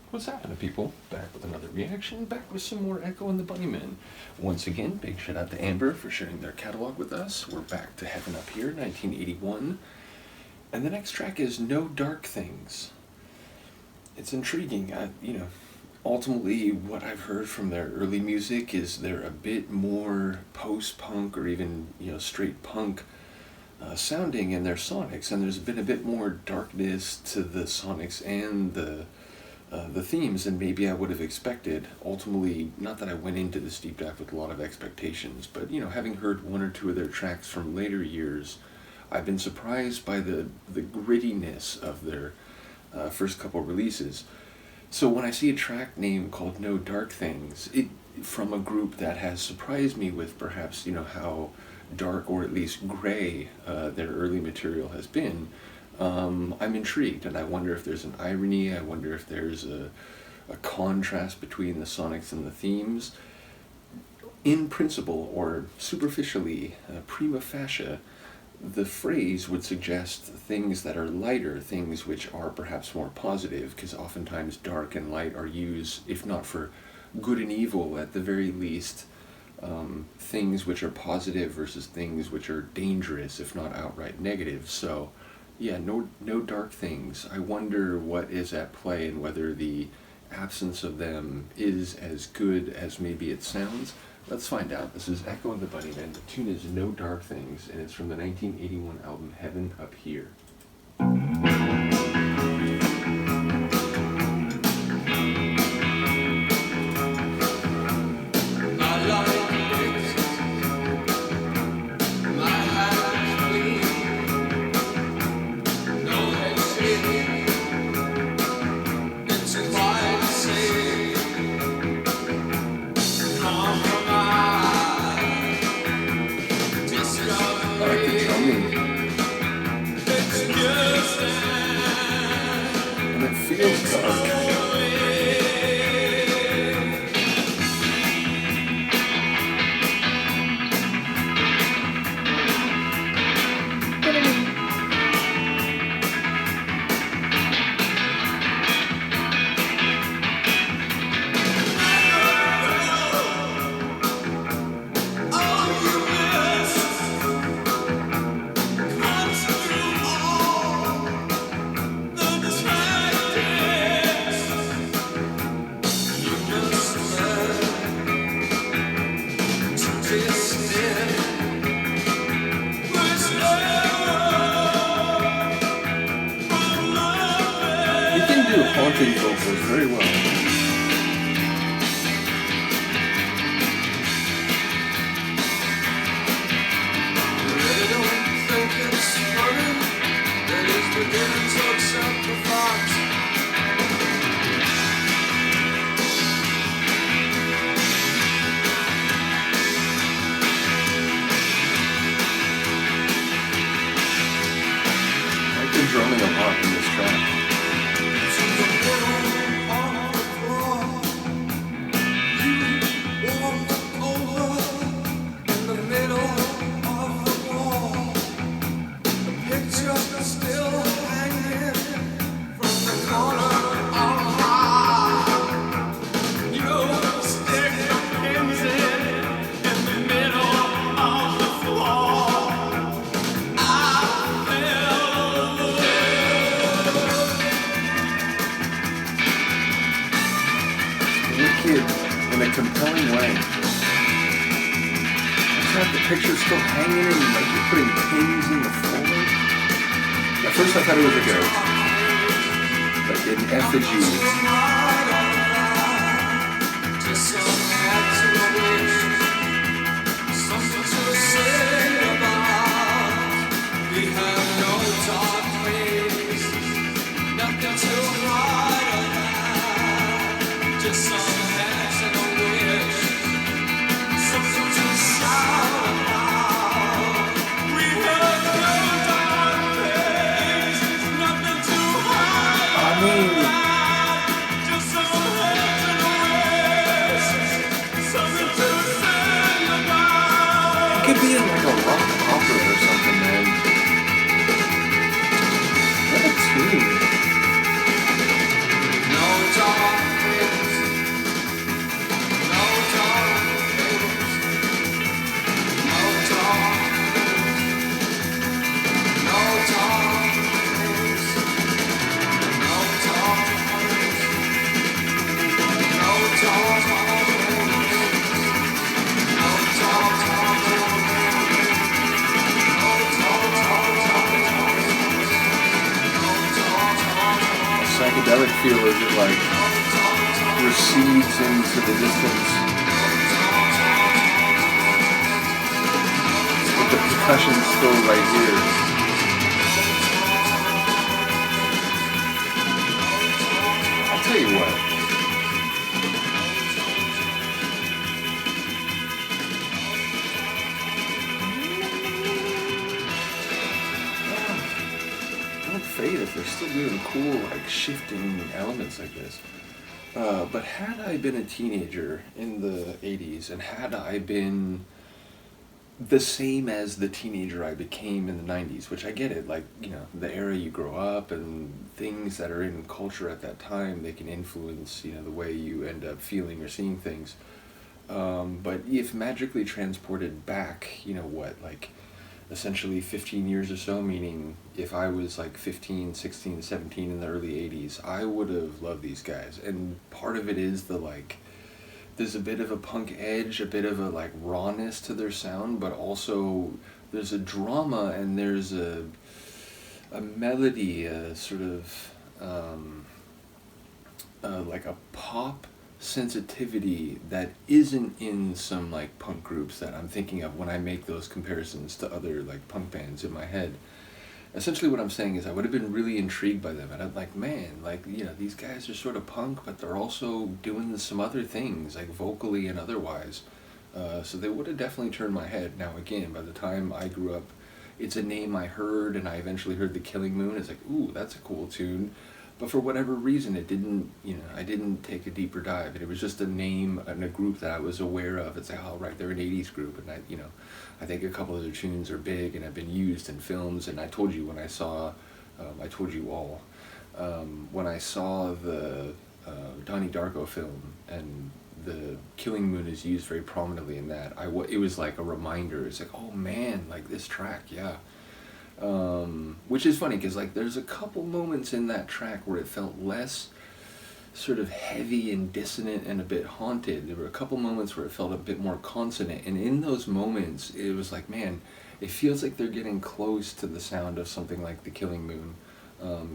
What's happening, people? Back with another reaction, back with some more Echo and the Bunnymen. Once again, big shout out to Amber for sharing their catalog with us. We're back to Heaven Up Here, 1981. And the next track is No Dark Things. It's intriguing. Ultimately, what I've heard from their early music is they're a bit more post-punk or even, straight punk sounding in their sonics. And there's been a bit more darkness to the sonics and the themes than maybe I would have expected. Ultimately, not that I went into this deep dive with a lot of expectations, but having heard one or two of their tracks from later years, I've been surprised by the grittiness of their first couple releases. So when I see a track name called No Dark Things, it from a group that has surprised me with perhaps how dark or at least gray their early material has been, I'm intrigued, and I wonder if there's an irony. I wonder if there's a contrast between the sonics and the themes. In principle, or superficially, prima facie, the phrase would suggest things that are lighter, things which are perhaps more positive, because oftentimes dark and light are used, if not for good and evil, at the very least, things which are positive versus things which are dangerous, if not outright negative. So yeah, no dark things. I wonder what is at play and whether the absence of them is as good as maybe it sounds. Let's find out. This is Echo and the Bunnymen. The tune is No Dark Things, and it's from the 1981 album Heaven Up Here. And it feels dark. Haunting vocals very well. I like the drumming a lot in this track. In a compelling way. It's like the picture's still hanging and like you're putting pins in the floor. At first I thought it was like an effigy. It could be in like a rock opera or something, man. What a tune. No dark psychedelic feel as it like recedes into the distance. But the percussion's still right here. I'll tell you what. Fade if they're still doing cool, like shifting elements like this. But had I been a teenager in the 80s, and had I been the same as the teenager I became in the 90s, which I get it, like, you know, the era you grow up and things that are in culture at that time, they can influence, you know, the way you end up feeling or seeing things. But if magically transported back, you know what, like essentially 15 years or so, meaning if I was like 15, 16, 17 in the early 80s, I would have loved these guys. And part of it is the like, there's a bit of a punk edge, a bit of a like rawness to their sound, but also there's a drama and there's a melody, a sort of like a pop sensitivity that isn't in some like punk groups that I'm thinking of when I make those comparisons to other like punk bands in my head. Essentially what I'm saying is I would have been really intrigued by them, and I'm like, man, like, you know, these guys are sort of punk, but they're also doing some other things, like vocally and otherwise. So they would have definitely turned my head. Now again, by the time I grew up, it's a name I heard, and I eventually heard The Killing Moon. It's like, ooh, that's a cool tune. But for whatever reason, it didn't, you know, I didn't take a deeper dive. And it was just a name and a group that I was aware of. It's like, oh, right, they're an 80s group. And I, you know, I think a couple of their tunes are big and have been used in films. And I told you when I saw, I told you all, when I saw the Donnie Darko film and the Killing Moon is used very prominently in that, it was like a reminder. It's like, oh man, like this track, yeah. Which is funny because like there's a couple moments in that track where it felt less sort of heavy and dissonant and a bit haunted. There were a couple moments where it felt a bit more consonant, and in those moments it was like, man, it feels like they're getting close to the sound of something like The Killing Moon,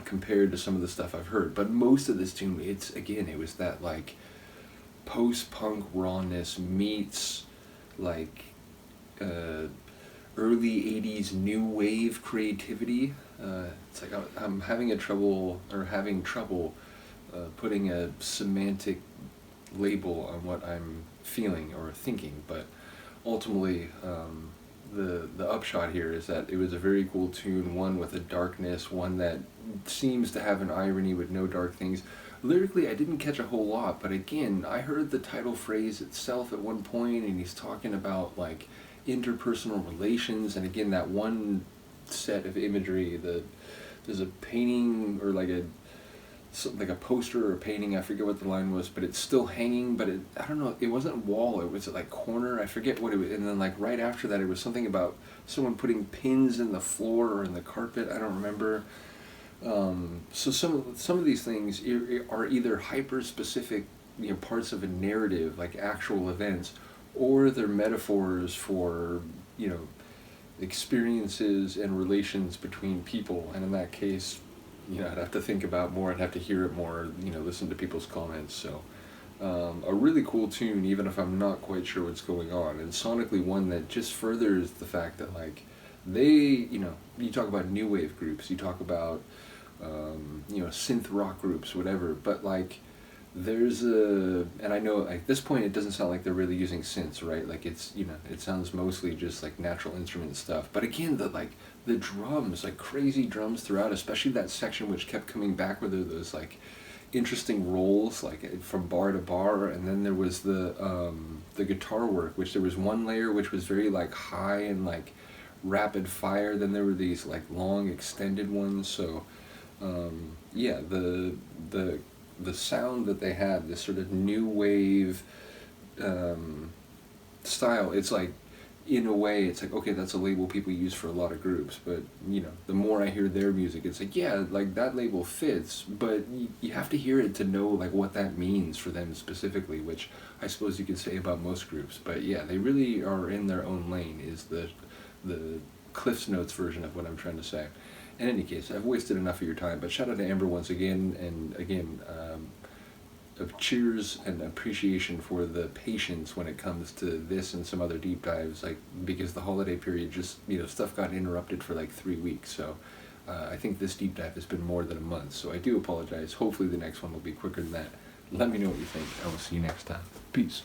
compared to some of the stuff I've heard. But most of this tune, it was that like post-punk rawness meets like early 80s new wave creativity. It's like I'm having trouble putting a semantic label on what I'm feeling or thinking, but ultimately the upshot here is that it was a very cool tune, one with a darkness, one that seems to have an irony with no dark things. Lyrically, I didn't catch a whole lot, but again, I heard the title phrase itself at one point, and he's talking about like interpersonal relations, and again that one set of imagery, there's a painting or like a poster or a painting, I forget what the line was, but it's still hanging, but I don't know, it wasn't wall, it was like corner, I forget what it was, and then like right after that it was something about someone putting pins in the floor or in the carpet, I don't remember. So some of these things are either hyper specific, you know, parts of a narrative, like actual events, or they're metaphors for, you know, experiences and relations between people. And in that case, you know, I'd have to think about more, I'd have to hear it more, you know, listen to people's comments. So a really cool tune, even if I'm not quite sure what's going on, and sonically one that just furthers the fact that like they, you know, you talk about new wave groups, you talk about you know, synth rock groups, whatever, but like there's and I know at this point it doesn't sound like they're really using synths, right? Like it's, you know, it sounds mostly just like natural instrument stuff. But again, the drums, like crazy drums throughout, especially that section which kept coming back where there were those like interesting rolls, like from bar to bar, and then there was the guitar work, which there was one layer which was very like high and like rapid fire, then there were these like long extended ones. So yeah, the sound that they had, this sort of new wave style, it's like, in a way, it's like, okay, that's a label people use for a lot of groups, but, you know, the more I hear their music, it's like, yeah, like, that label fits, but you have to hear it to know, like, what that means for them specifically, which I suppose you could say about most groups. But yeah, they really are in their own lane, is the Cliff's Notes version of what I'm trying to say. in any case, I've wasted enough of your time, but shout out to Amber once again, and again, of cheers and appreciation for the patience when it comes to this and some other deep dives, like, because the holiday period just, stuff got interrupted for like 3 weeks, so I think this deep dive has been more than a month, so I do apologize. Hopefully the next one will be quicker than that. Let me know what you think. I will see you next time. Peace.